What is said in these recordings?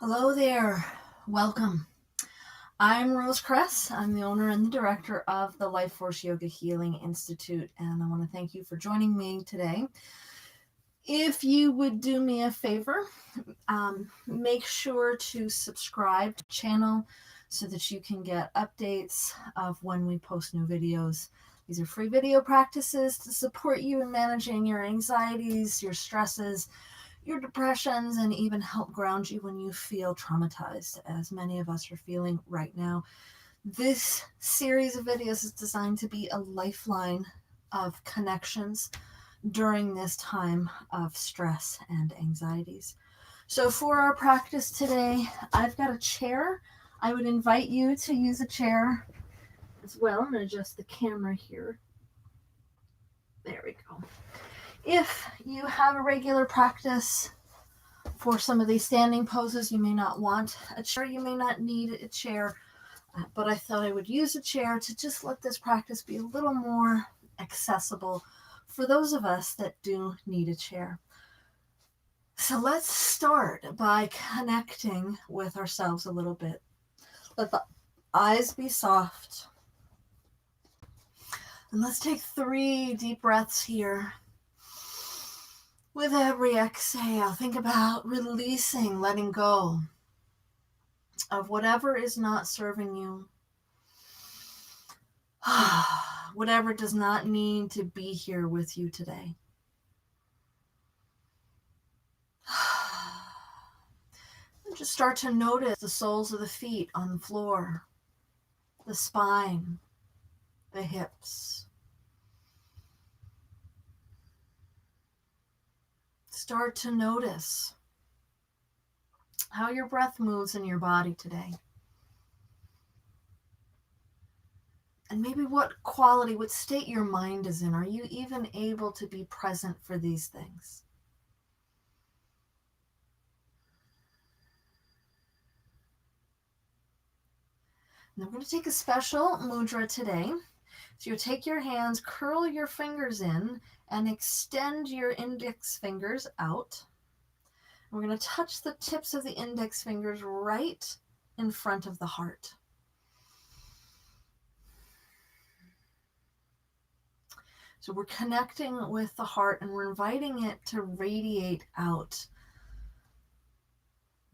Hello there. Welcome. I'm Rose Kress. I'm the owner and the director of the Life Force Yoga Healing Institute, and I want to thank you for joining me today. If you would do me a favor, make sure to subscribe to the channel so that you can get updates of when we post new videos. These are free video practices to support you in managing your anxieties, your stresses, your depressions, and even help ground you when you feel traumatized, as many of us are feeling right now. This series of videos is designed to be a lifeline of connections during this time of stress and anxieties. So for our practice today, I've got a chair. I would invite you to use a chair as well. I'm going to adjust the camera here. There we go. If you have a regular practice for some of these standing poses, you may not want a chair, you may not need a chair, but I thought I would use a chair to just let this practice be a little more accessible for those of us that do need a chair. So let's start by connecting with ourselves a little bit. Let the eyes be soft. And let's take 3 deep breaths here. With every exhale, think about releasing, letting go of whatever is not serving you. Whatever does not need to be here with you today. And just start to notice the soles of the feet on the floor, the spine, the hips. Start to notice how your breath moves in your body today. And maybe what quality, what state your mind is in. Are you even able to be present for these things? Now we're going to take a special mudra today. So you take your hands, curl your fingers in, and extend your index fingers out. We're going to touch the tips of the index fingers right in front of the heart. So we're connecting with the heart and we're inviting it to radiate out.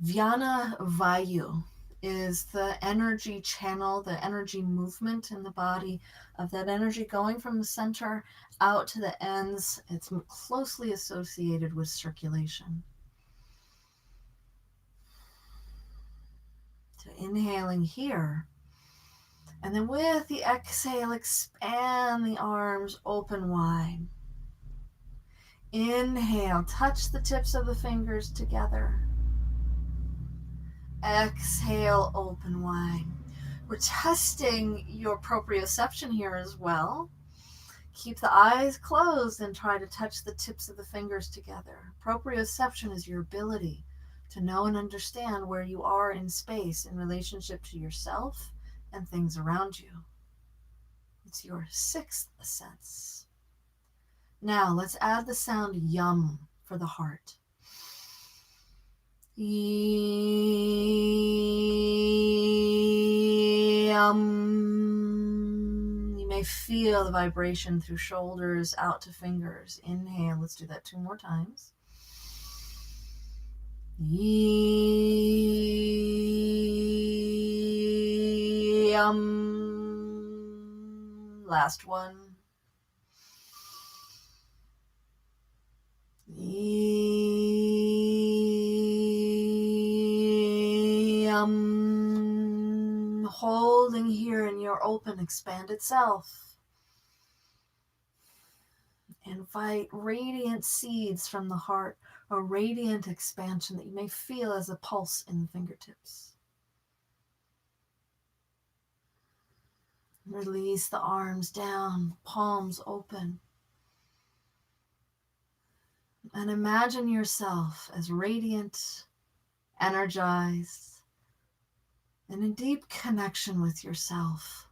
Vyana Vayu is the energy channel, the energy movement in the body of that energy going from the center out to the ends. It's closely associated with circulation. So inhaling here, and then with the exhale, expand the arms open wide. Inhale, touch the tips of the fingers together. Exhale, open wide. We're testing your proprioception here as well. Keep the eyes closed and try to touch the tips of the fingers together. Proprioception is your ability to know and understand where you are in space in relationship to yourself and things around you. It's your 6th sense. Now let's add the sound yum for the heart. Yum. You may feel the vibration through shoulders out to fingers. Inhale. Let's do that 2 more times. Yum. Last one. Holding here in your open, expanded self. Invite radiant seeds from the heart, a radiant expansion that you may feel as a pulse in the fingertips. Release the arms down, palms open. And imagine yourself as radiant, energized, and in deep connection with yourself.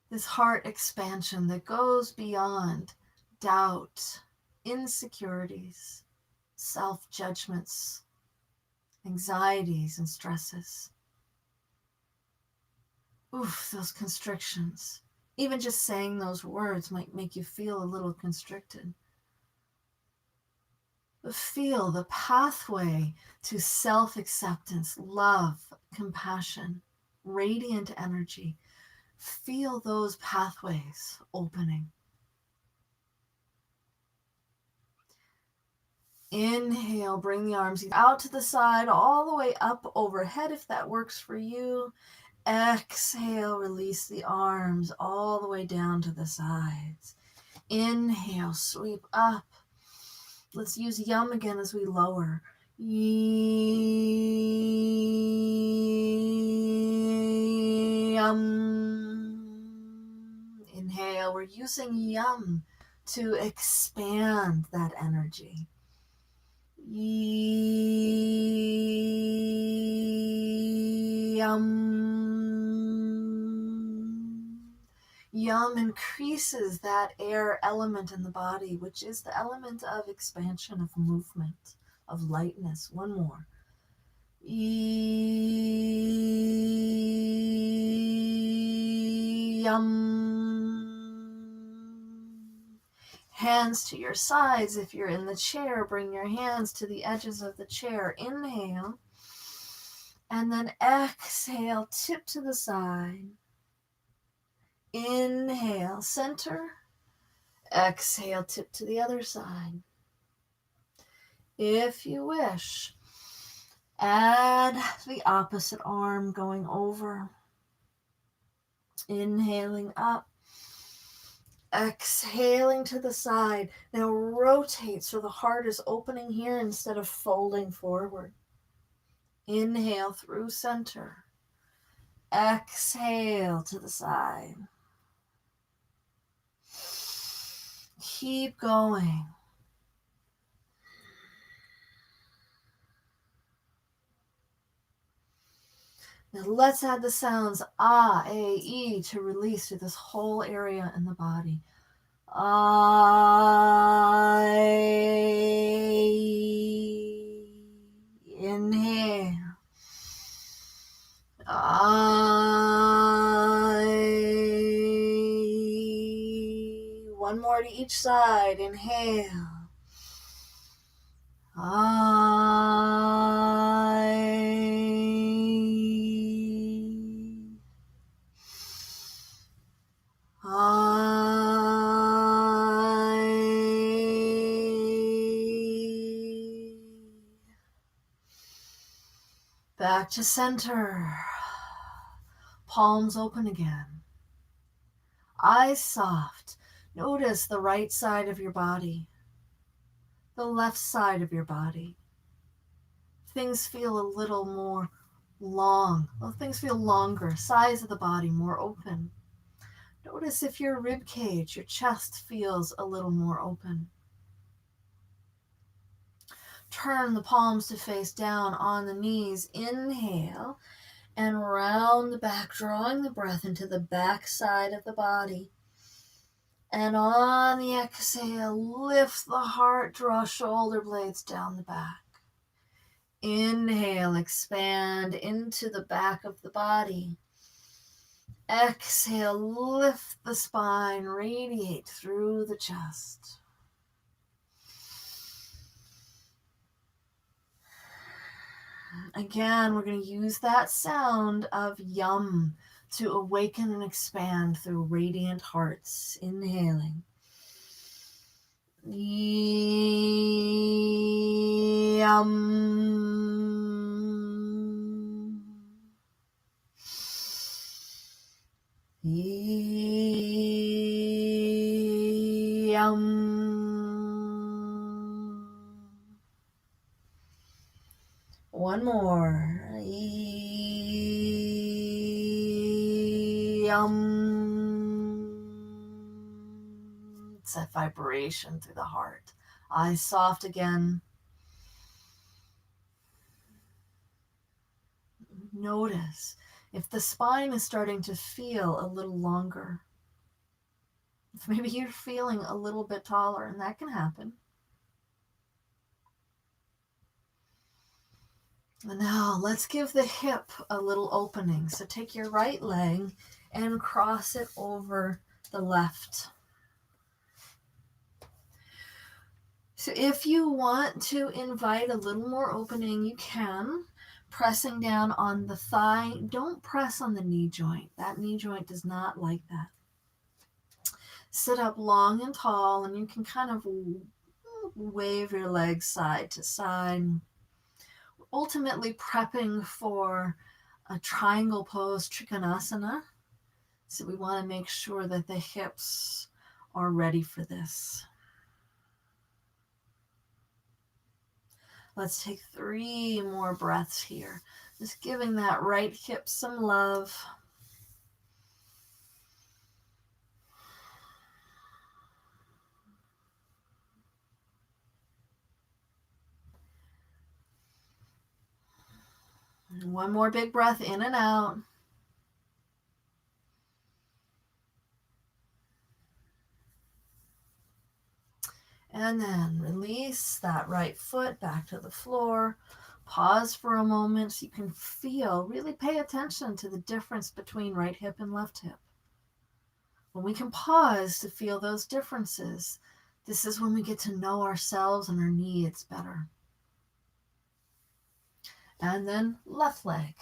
This heart expansion that goes beyond doubt, insecurities, self-judgments, anxieties, and stresses. Oof, those constrictions. Even just saying those words might make you feel a little constricted. But feel the pathway to self-acceptance, love, compassion, radiant energy. Feel those pathways opening. Inhale, bring the arms out to the side, all the way up overhead if that works for you. Exhale, release the arms all the way down to the sides. Inhale, sweep up. Let's use yum again as we lower. Yum. Inhale, we're using yum to expand that energy. Yum. Yum increases that air element in the body, which is the element of expansion, of movement, of lightness. One more. Yum. Hands to your sides. If you're in the chair, bring your hands to the edges of the chair. Inhale. And then exhale, tip to the side. Inhale, center. Exhale, tip to the other side. If you wish, add the opposite arm going over. Inhaling up. Exhaling to the side. Now rotate so the heart is opening here instead of folding forward. Inhale through center. Exhale to the side. Keep going. Now let's add the sounds ah, a, e to release through this whole area in the body. I. Inhale. I. One more to each side. Inhale. Back to center. Palms open again. Eyes soft. Notice the right side of your body, the left side of your body. Things feel a little more long. Well, things feel longer. Size of the body more open. Notice if your rib cage, your chest feels a little more open. Turn the palms to face down on the knees. Inhale and round the back, drawing the breath into the back side of the body. And on the exhale, lift the heart, draw shoulder blades down the back. Inhale, expand into the back of the body. Exhale, lift the spine, radiate through the chest. Again, we're going to use that sound of yum to awaken and expand through radiant hearts. Inhaling. Yum. Yum. One more. Yum. It's that vibration through the heart. Eyes soft again. Notice if the spine is starting to feel a little longer. If maybe you're feeling a little bit taller, and that can happen. And now let's give the hip a little opening. So take your right leg and cross it over the left. So if you want to invite a little more opening, you can. Pressing down on the thigh. Don't press on the knee joint. That knee joint does not like that. Sit up long and tall, and you can kind of wave your legs side to side. Ultimately prepping for a triangle pose, Trikonasana. So we want to make sure that the hips are ready for this. Let's take 3 more breaths here. Just giving that right hip some love. And one more big breath in and out. And then release that right foot back to the floor. Pause for a moment so you can feel, really pay attention to the difference between right hip and left hip. When we can pause to feel those differences, this is when we get to know ourselves and our needs better. And then left leg.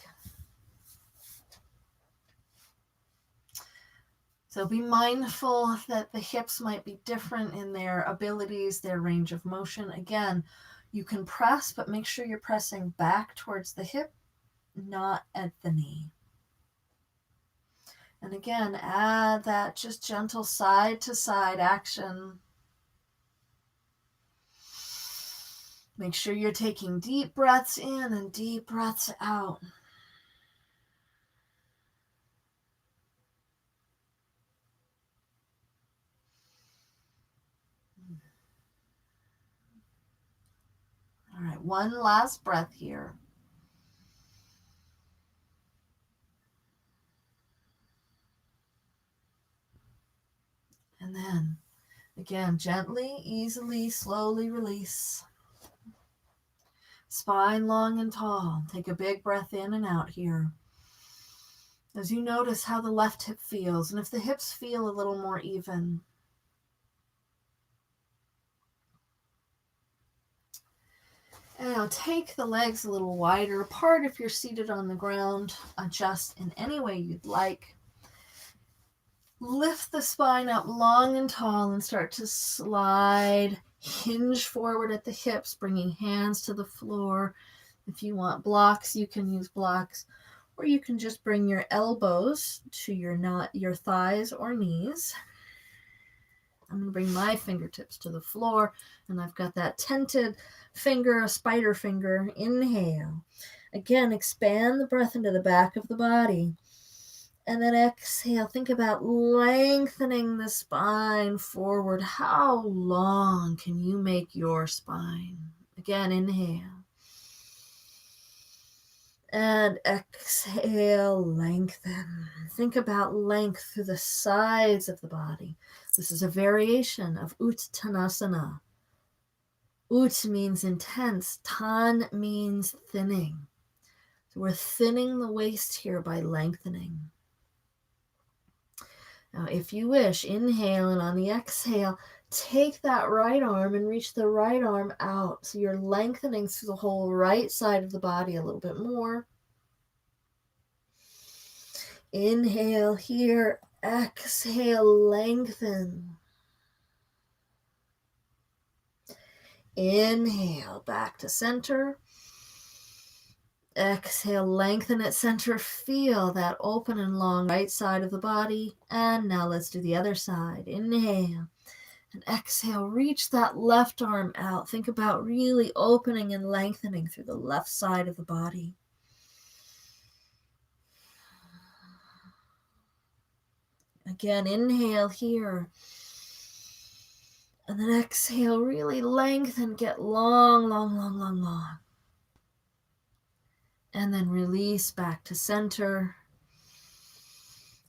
So be mindful that the hips might be different in their abilities, their range of motion. Again, you can press, but make sure you're pressing back towards the hip, not at the knee. And again, add that just gentle side to side action. Make sure you're taking deep breaths in and deep breaths out. All right, one last breath here. And then, again, gently, easily, slowly release. Spine long and tall. Take a big breath in and out here. As you notice how the left hip feels, and if the hips feel a little more even. And now take the legs a little wider apart if you're seated on the ground. Adjust in any way you'd like. Lift the spine up long and tall and start to slide. Hinge forward at the hips, bringing hands to the floor. If you want blocks, you can use blocks. Or you can just bring your elbows to your thighs or knees. I'm going to bring my fingertips to the floor, and I've got that tented finger, a spider finger. Inhale. Again, expand the breath into the back of the body. And then exhale. Think about lengthening the spine forward. How long can you make your spine? Again, inhale. And exhale, lengthen. Think about length through the sides of the body. This is a variation of Uttanasana. Ut means intense. Tan means thinning. So we're thinning the waist here by lengthening. Now, if you wish, inhale, and on the exhale, take that right arm and reach the right arm out. So you're lengthening through the whole right side of the body a little bit more. Inhale here, exhale, lengthen. Inhale, back to center. Exhale, lengthen at center. Feel that open and long right side of the body. And now let's do the other side. Inhale and exhale. Reach that left arm out. Think about really opening and lengthening through the left side of the body. Again, inhale here. And then exhale, really lengthen, get long, long, long, long, long. And then release back to center.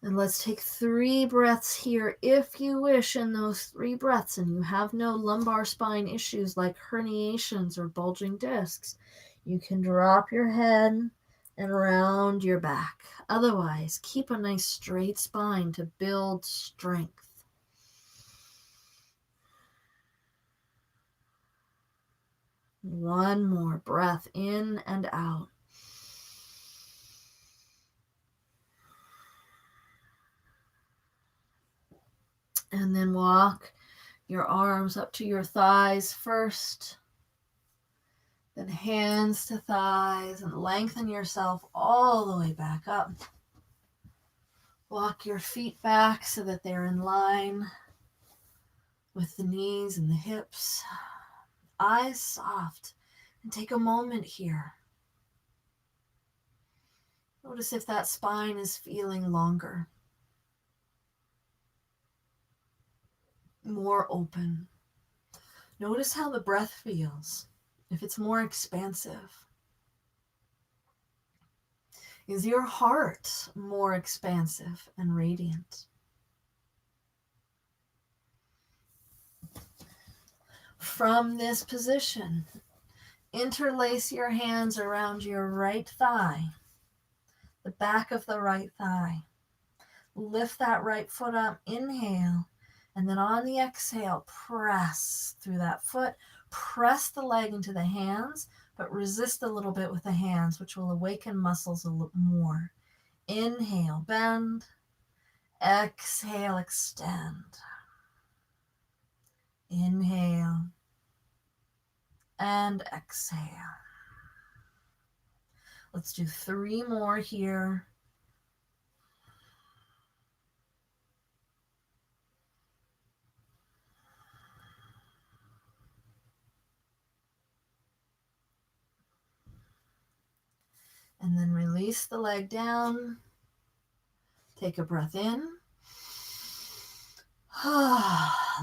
And let's take 3 breaths here if you wish in those 3 breaths and you have no lumbar spine issues like herniations or bulging discs. You can drop your head and round your back. Otherwise, keep a nice straight spine to build strength. One more breath in and out. And then walk your arms up to your thighs first. Then hands to thighs and lengthen yourself all the way back up. Walk your feet back so that they're in line with the knees and the hips. Eyes soft. And take a moment here. Notice if that spine is feeling longer, more open. Notice how the breath feels, if it's more expansive. Is your heart more expansive and radiant? From this position, interlace your hands around your right thigh, the back of the right thigh. Lift that right foot up, inhale, and then on the exhale, press through that foot. Press the leg into the hands, but resist a little bit with the hands, which will awaken muscles a little more. Inhale, bend. Exhale, extend. Inhale and exhale. Let's do 3 more here. And then release the leg down. Take a breath in.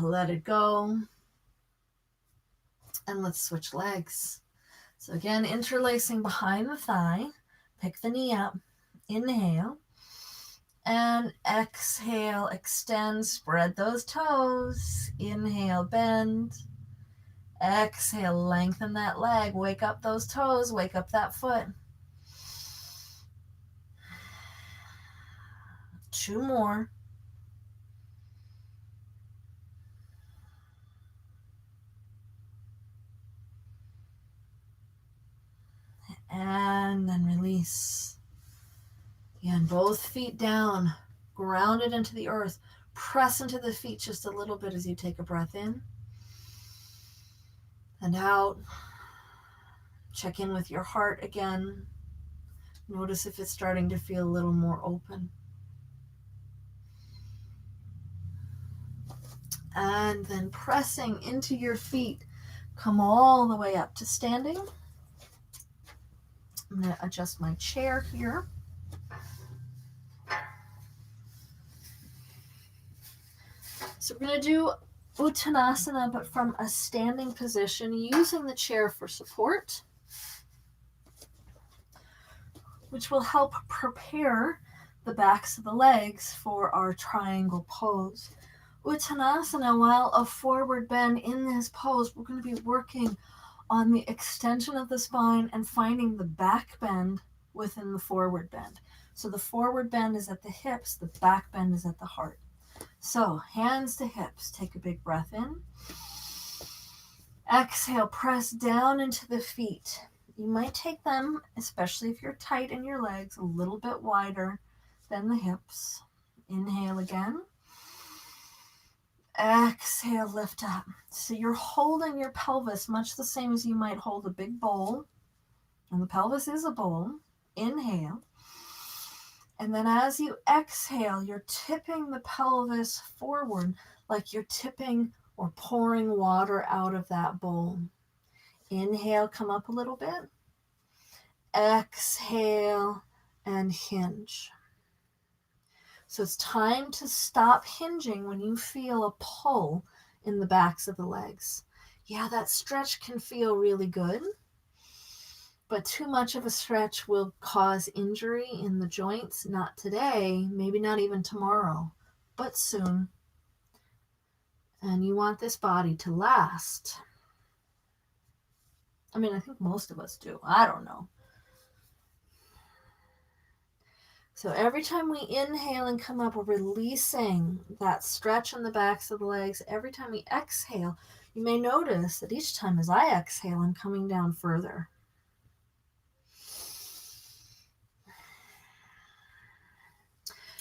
Let it go. And let's switch legs. So again, interlacing behind the thigh. Pick the knee up. Inhale. And exhale, extend, spread those toes. Inhale, bend. Exhale, lengthen that leg. Wake up those toes. Wake up that foot. 2 more. And then release. Again, both feet down, grounded into the earth. Press into the feet just a little bit as you take a breath in and out. Check in with your heart again. Notice if it's starting to feel a little more open. And then pressing into your feet, come all the way up to standing. I'm going to adjust my chair here. So we're going to do Uttanasana, but from a standing position, using the chair for support, which will help prepare the backs of the legs for our triangle pose. Uttanasana, while a forward bend in this pose, we're going to be working on the extension of the spine and finding the back bend within the forward bend. So the forward bend is at the hips, the back bend is at the heart. So hands to hips, take a big breath in. Exhale, press down into the feet. You might take them, especially if you're tight in your legs, a little bit wider than the hips. Inhale again. Exhale, lift up. So you're holding your pelvis much the same as you might hold a big bowl. And the pelvis is a bowl. Inhale. And then as you exhale, you're tipping the pelvis forward like you're tipping or pouring water out of that bowl. Inhale, come up a little bit. Exhale and hinge. So it's time to stop hinging when you feel a pull in the backs of the legs. Yeah, that stretch can feel really good. But too much of a stretch will cause injury in the joints, not today, maybe not even tomorrow, but soon. And you want this body to last. I mean, I think most of us do. I don't know. So every time we inhale and come up, we're releasing that stretch on the backs of the legs. Every time we exhale, you may notice that each time as I exhale, I'm coming down further.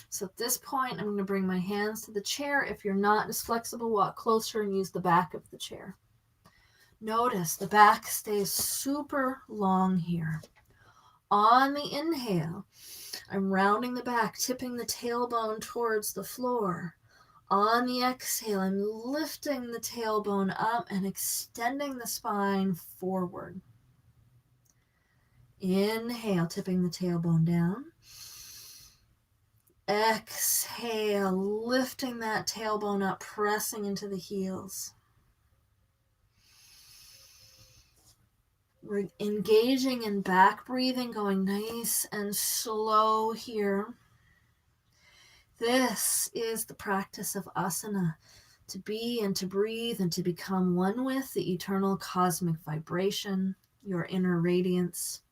So at this point, I'm going to bring my hands to the chair. If you're not as flexible, walk closer and use the back of the chair. Notice the back stays super long here. On the inhale, I'm rounding the back, tipping the tailbone towards the floor. On the exhale, I'm lifting the tailbone up and extending the spine forward. Inhale, tipping the tailbone down. Exhale, lifting that tailbone up, pressing into the heels. We're engaging in back breathing, going nice and slow here. This is the practice of asana, to be and to breathe and to become one with the eternal cosmic vibration, your inner radiance.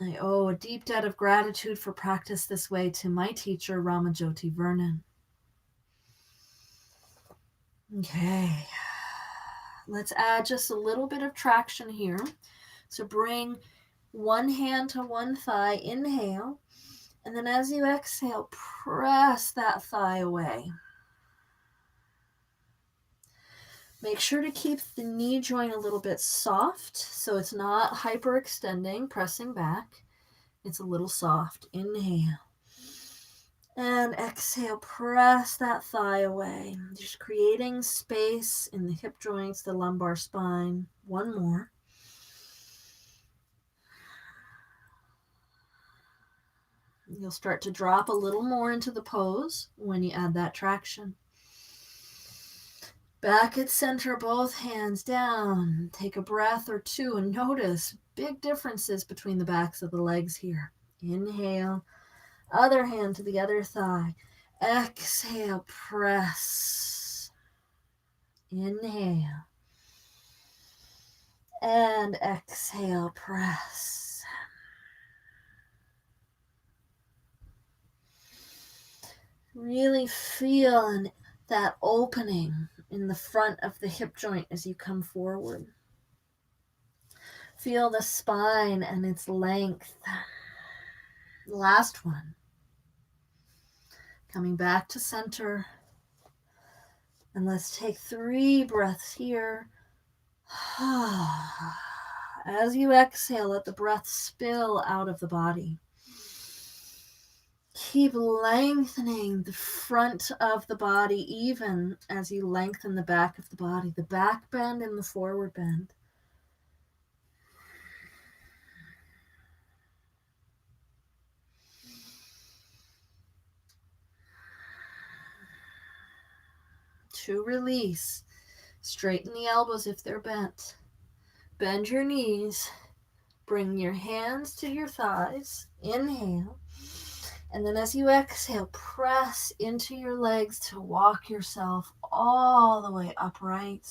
I owe a deep debt of gratitude for practice this way to my teacher, Ramajoti Vernon. Okay. Let's add just a little bit of traction here. So bring one hand to one thigh, inhale, and then as you exhale, press that thigh away. Make sure to keep the knee joint a little bit soft, so it's not hyperextending, pressing back. It's a little soft. Inhale. And exhale, press that thigh away. Just creating space in the hip joints, the lumbar spine. One more. You'll start to drop a little more into the pose when you add that traction. Back at center, both hands down. Take a breath or two and notice big differences between the backs of the legs here. Inhale. Other hand to the other thigh. Exhale, press. Inhale. And exhale, press. Really feel that opening in the front of the hip joint as you come forward. Feel the spine and its length. Last one. Coming back to center. And let's take 3 breaths here. As you exhale, let the breath spill out of the body. Keep lengthening the front of the body even as you lengthen the back of the body, the back bend and the forward bend. To release, straighten the elbows if they're bent. Bend your knees. Bring your hands to your thighs. Inhale. And then as you exhale, press into your legs to walk yourself all the way upright.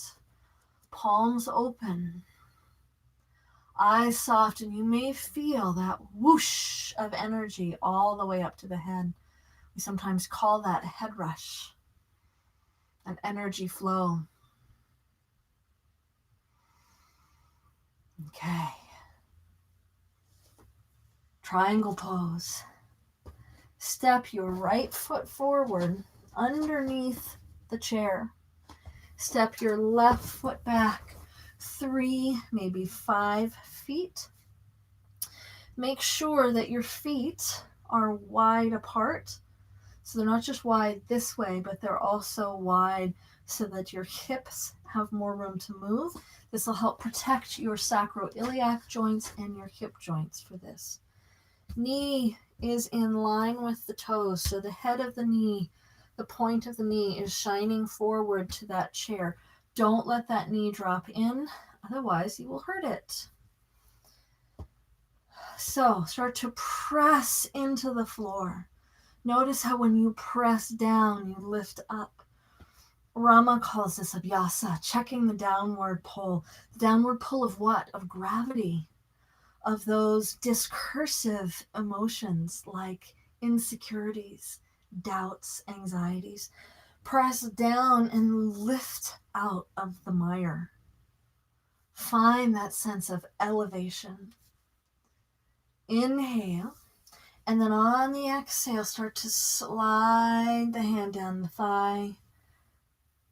Palms open. Eyes soft, and you may feel that whoosh of energy all the way up to the head. We sometimes call that a head rush, an energy flow. Okay. Triangle pose. Step your right foot forward underneath the chair. Step your left foot back 3, maybe 5 feet. Make sure that your feet are wide apart. So they're not just wide this way, but they're also wide so that your hips have more room to move. This will help protect your sacroiliac joints and your hip joints for this. Knee is in line with the toes, so the head of the knee, the point of the knee is shining forward to that chair. Don't let that knee drop in Otherwise, you will hurt it. So start to press into the floor. Notice how when you press down, you lift up. Rama calls this abhyasa, checking the downward pull. The downward pull of what? Of gravity, of those discursive emotions like insecurities, doubts, anxieties. Press down and lift out of the mire. Find that sense of elevation. Inhale. And then on the exhale, start to slide the hand down the thigh.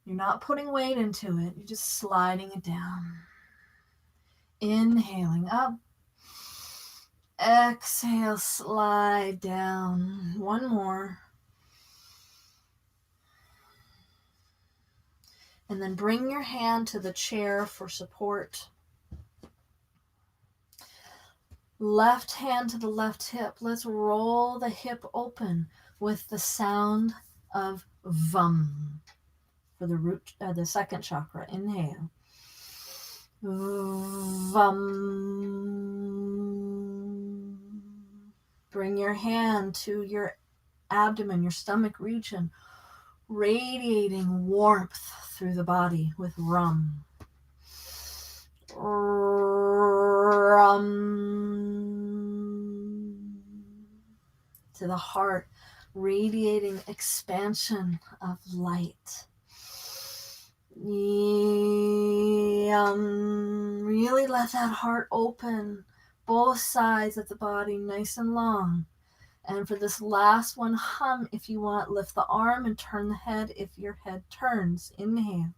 You're not putting weight into it. You're just sliding it down. Inhaling up. Exhale, slide down. One more. And then bring your hand to the chair for support. Left hand to the left hip. Let's roll the hip open with the sound of VUM for the root, the second chakra. Inhale. VUM. Bring your hand to your abdomen, your stomach region, radiating warmth through the body with RUM. RUM. To the heart, radiating expansion of light. Really let that heart open, both sides of the body nice and long. And for this last one, hum if you want. Lift the arm and turn the head if your head turns. Inhale.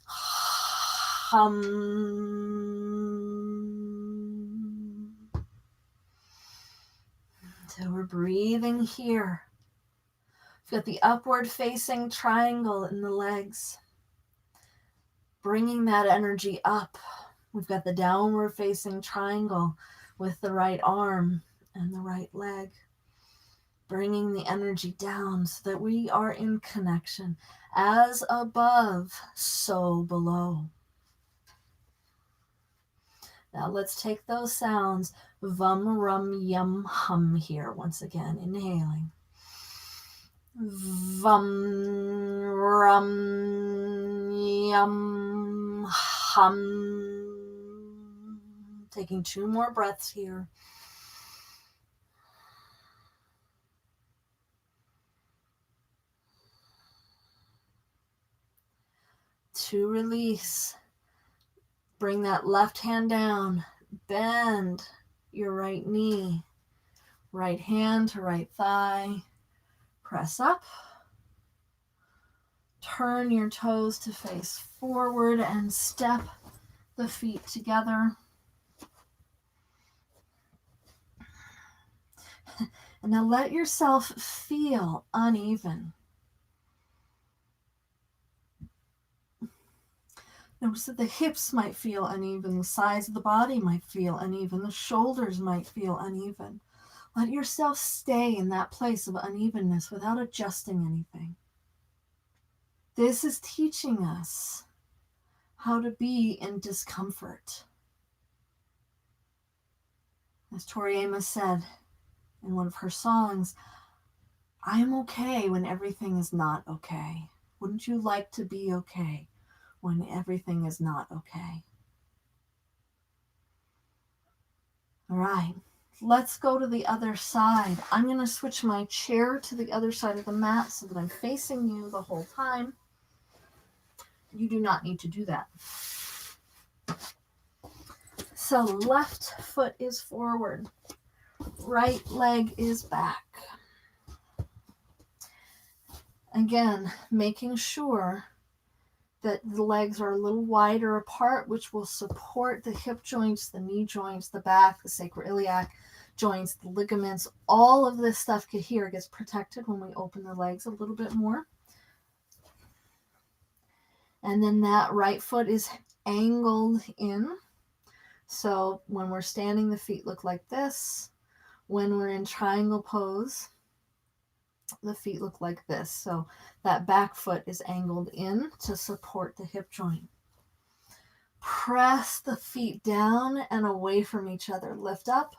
Hum. So we're breathing here. We've got the upward facing triangle in the legs, bringing that energy up. We've got the downward facing triangle with the right arm and the right leg, bringing the energy down so that we are in connection. As above, so below. Now let's take those sounds, VUM, RUM, YUM, HUM here once again. Inhaling. VUM, RUM, YUM, HUM. Taking 2 more breaths here. To release, bring that left hand down, bend your right knee, right hand to right thigh, press up, turn your toes to face forward and step the feet together. And now let yourself feel uneven. Notice that the hips might feel uneven, the sides of the body might feel uneven, the shoulders might feel uneven. Let yourself stay in that place of unevenness without adjusting anything. This is teaching us how to be in discomfort. As Tori Amos said in one of her songs, I am okay when everything is not okay. Wouldn't you like to be okay when everything is not okay? All right, let's go to the other side. I'm going to switch my chair to the other side of the mat so that I'm facing you the whole time. You do not need to do that. So left foot is forward, right leg is back. Again, making sure that the legs are a little wider apart, which will support the hip joints, the knee joints, the back, the sacroiliac joints, the ligaments. All of this stuff here gets protected when we open the legs a little bit more. And then that right foot is angled in. So when we're standing, the feet look like this. When we're in triangle pose, the feet look like this. So that back foot is angled in to support the hip joint. Press the feet down and away from each other. Lift up.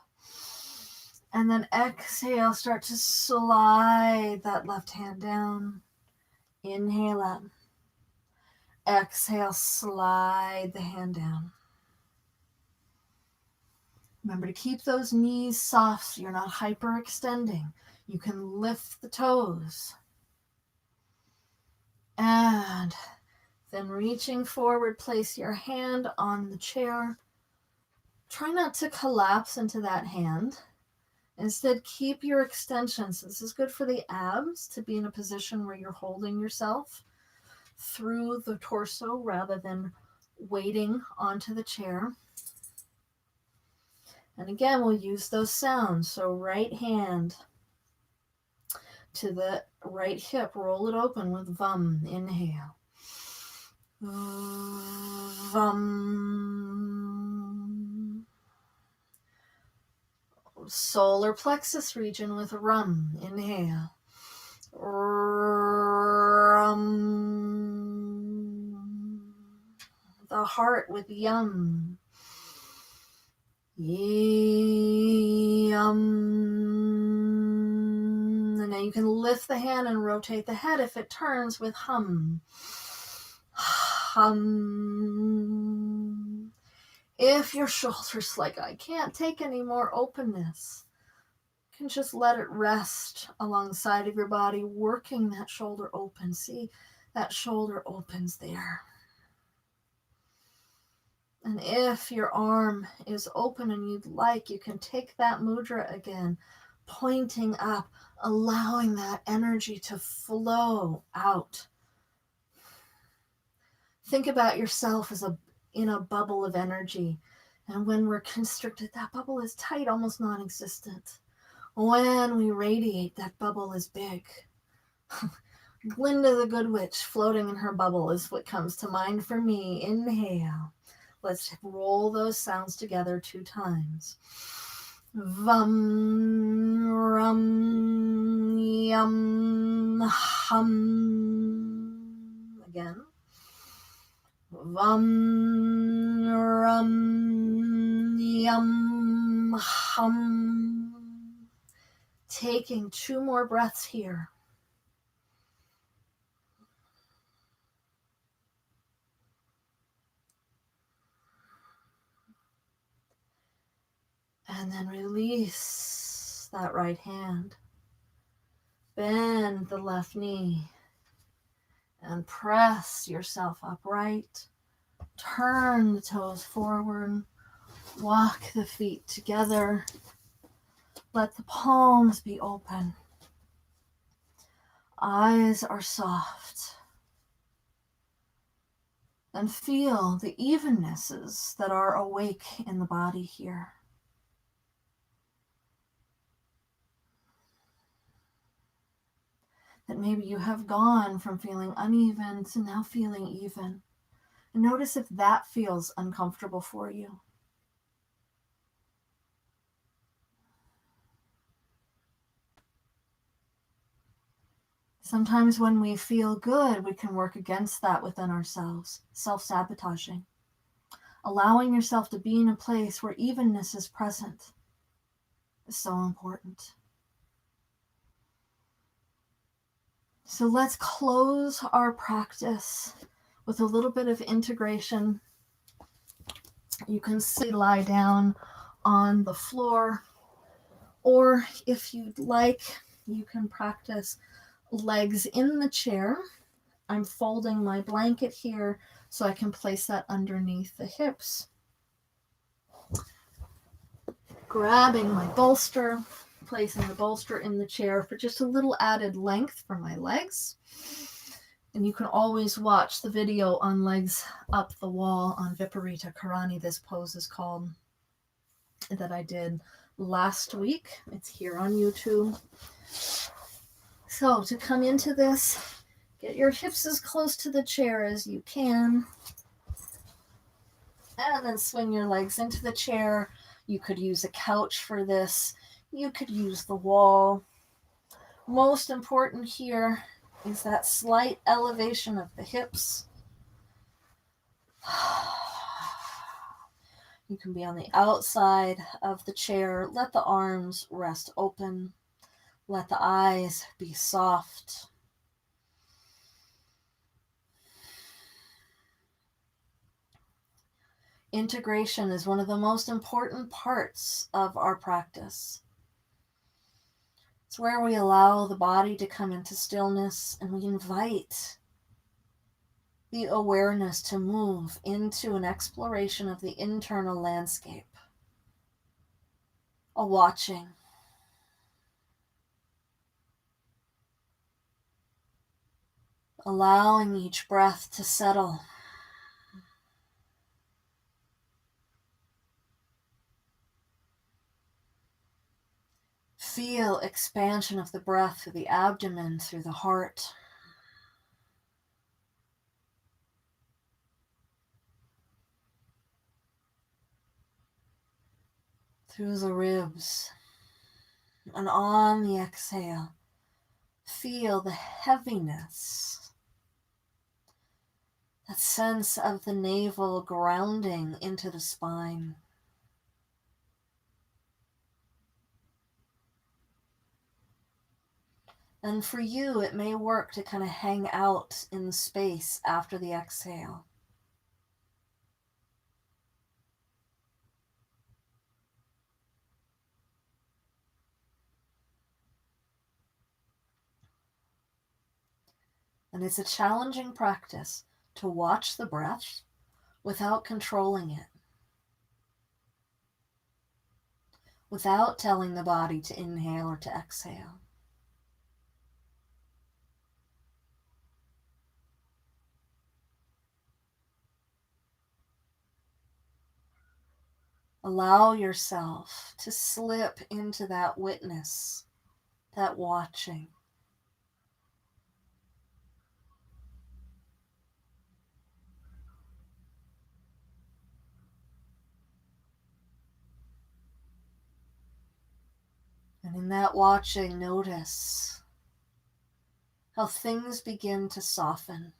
And then exhale, start to slide that left hand down. Inhale up. Exhale, slide the hand down. Remember to keep those knees soft so you're not hyperextending. You can lift the toes. And then reaching forward, place your hand on the chair. Try not to collapse into that hand. Instead, keep your extensions. This is good for the abs, to be in a position where you're holding yourself through the torso rather than weighting onto the chair. And again, we'll use those sounds. So right hand to the right hip, roll it open with VUM. Inhale. VUM. Solar plexus region with RUM. Inhale. RUM. The heart with YUM. Yum. And now you can lift the hand and rotate the head if it turns with HUM. Hum. If your shoulder's like, I can't take any more openness, you can just let it rest alongside of your body, working that shoulder open. See, that shoulder opens there. And if your arm is open and you'd like, you can take that mudra again, pointing up, allowing that energy to flow out. Think about yourself as in a bubble of energy. And when we're constricted, that bubble is tight, almost non-existent. When we radiate, that bubble is big. Glinda the Good Witch floating in her bubble is what comes to mind for me. Inhale. Let's roll those sounds together 2 times. Vum, rum, yum, hum. Again. Vum, rum, yum, hum. Taking 2 more breaths here. And then release that right hand. Bend the left knee. And press yourself upright. Turn the toes forward. Walk the feet together. Let the palms be open. Eyes are soft. And feel the evennesses that are awake in the body here. That maybe you have gone from feeling uneven to now feeling even. And notice if that feels uncomfortable for you. Sometimes when we feel good, we can work against that within ourselves, self-sabotaging. Allowing yourself to be in a place where evenness is present is so important. So let's close our practice with a little bit of integration. You can lie down on the floor, or if you'd like, you can practice legs in the chair. I'm folding my blanket here so I can place that underneath the hips. Grabbing my bolster, placing the bolster in the chair for just a little added length for my legs. And you can always watch the video on legs up the wall on Viparita Karani. This pose is called, that I did last week. It's here on YouTube. So to come into this, get your hips as close to the chair as you can. And then swing your legs into the chair. You could use a couch for this. You could use the wall. Most important here is that slight elevation of the hips. You can be on the outside of the chair. Let the arms rest open. Let the eyes be soft. Integration is one of the most important parts of our practice. It's where we allow the body to come into stillness and we invite the awareness to move into an exploration of the internal landscape, a watching, allowing each breath to settle. Feel expansion of the breath through the abdomen, through the heart. Through the ribs. And on the exhale, feel the heaviness, that sense of the navel grounding into the spine. And for you, it may work to kind of hang out in space after the exhale. And it's a challenging practice to watch the breath without controlling it, without telling the body to inhale or to exhale. Allow yourself to slip into that witness, that watching. And in that watching, notice how things begin to soften.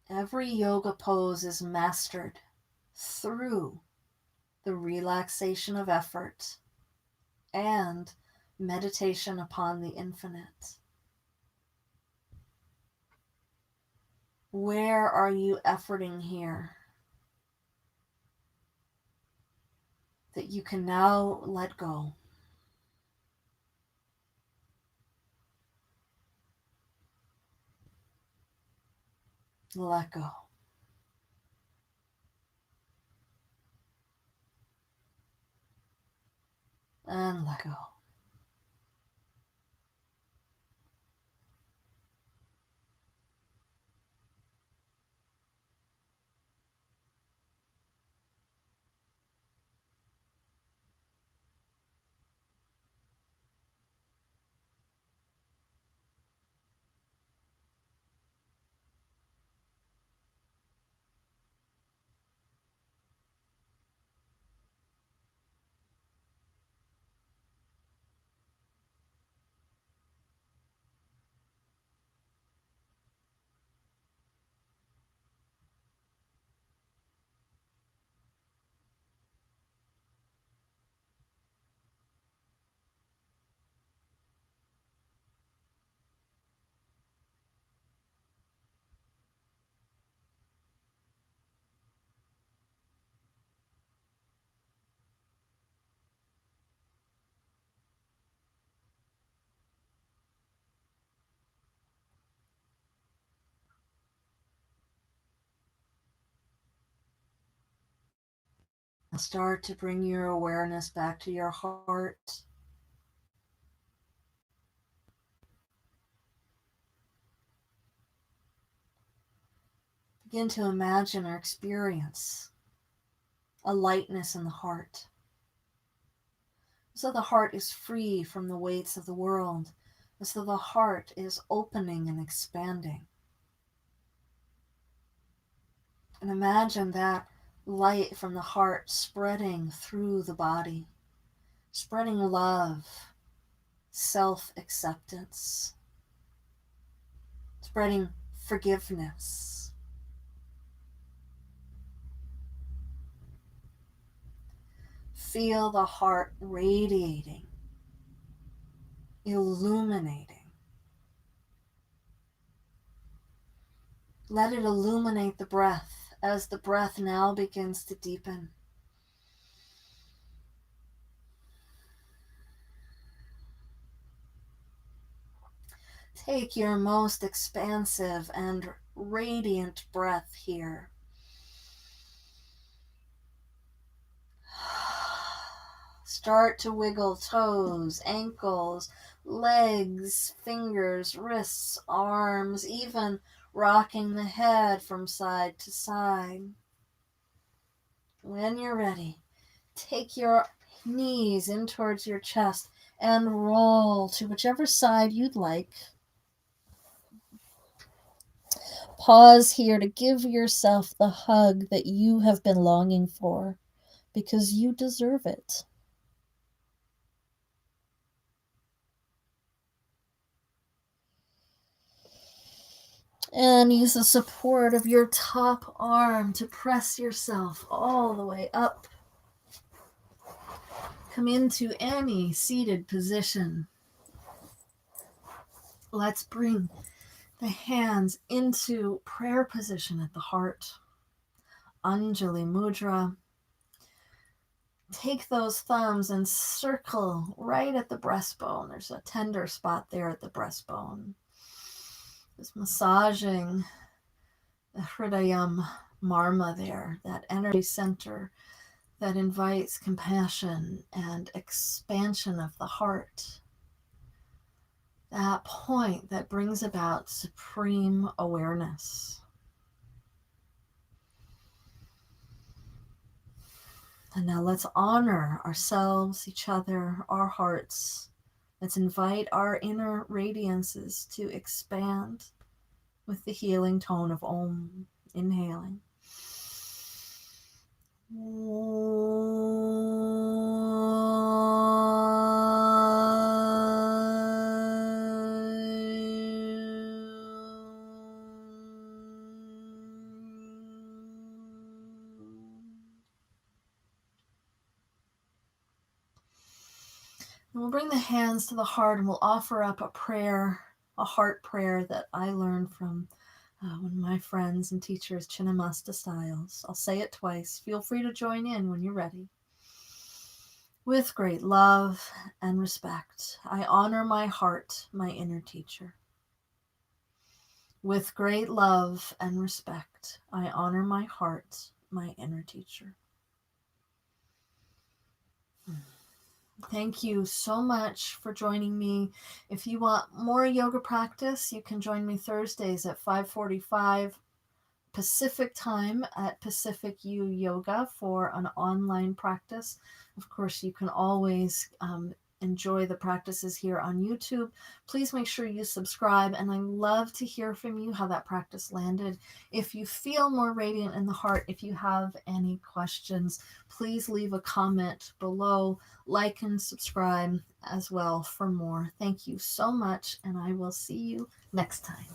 Every yoga pose is mastered through the relaxation of effort and meditation upon the infinite. Where are you efforting here that you can now let go? Let go. And let go. Now start to bring your awareness back to your heart. Begin to imagine or experience a lightness in the heart. So the heart is free from the weights of the world, as though the heart is opening and expanding. And imagine that light from the heart spreading through the body, spreading love, self-acceptance, spreading forgiveness. Feel the heart radiating, illuminating. Let it illuminate the breath as the breath now begins to deepen. Take your most expansive and radiant breath here. Start to wiggle toes, ankles, legs, fingers, wrists, arms, even rocking the head from side to side. When you're ready, take your knees in towards your chest and roll to whichever side you'd like. Pause here to give yourself the hug that you have been longing for, because you deserve it. And use the support of your top arm to press yourself all the way up. Come into any seated position. Let's bring the hands into prayer position at the heart. Anjali Mudra. Take those thumbs and circle right at the breastbone. There's a tender spot there at the breastbone. Just massaging the Hridayam Marma there, that energy center that invites compassion and expansion of the heart. That point that brings about supreme awareness. And now let's honor ourselves, each other, our hearts. Let's invite our inner radiances to expand with the healing tone of Om. Inhaling. And we'll bring the hands to the heart and we'll offer up a prayer, a heart prayer that I learned from one of my friends and teachers, Chinnamasta Styles. I'll say it twice. Feel free to join in when you're ready. With great love and respect, I honor my heart, my inner teacher. With great love and respect, I honor my heart, my inner teacher. Thank you so much for joining me. If you want more yoga practice, you can join me Thursdays at 5:45 Pacific time at Pacific U Yoga for an online practice. Of course, you can always enjoy the practices here on YouTube. Please make sure you subscribe, and I love to hear from you how that practice landed. If you feel more radiant in the heart, if you have any questions, please leave a comment below, like and subscribe as well for more. Thank you so much, and I will see you next time.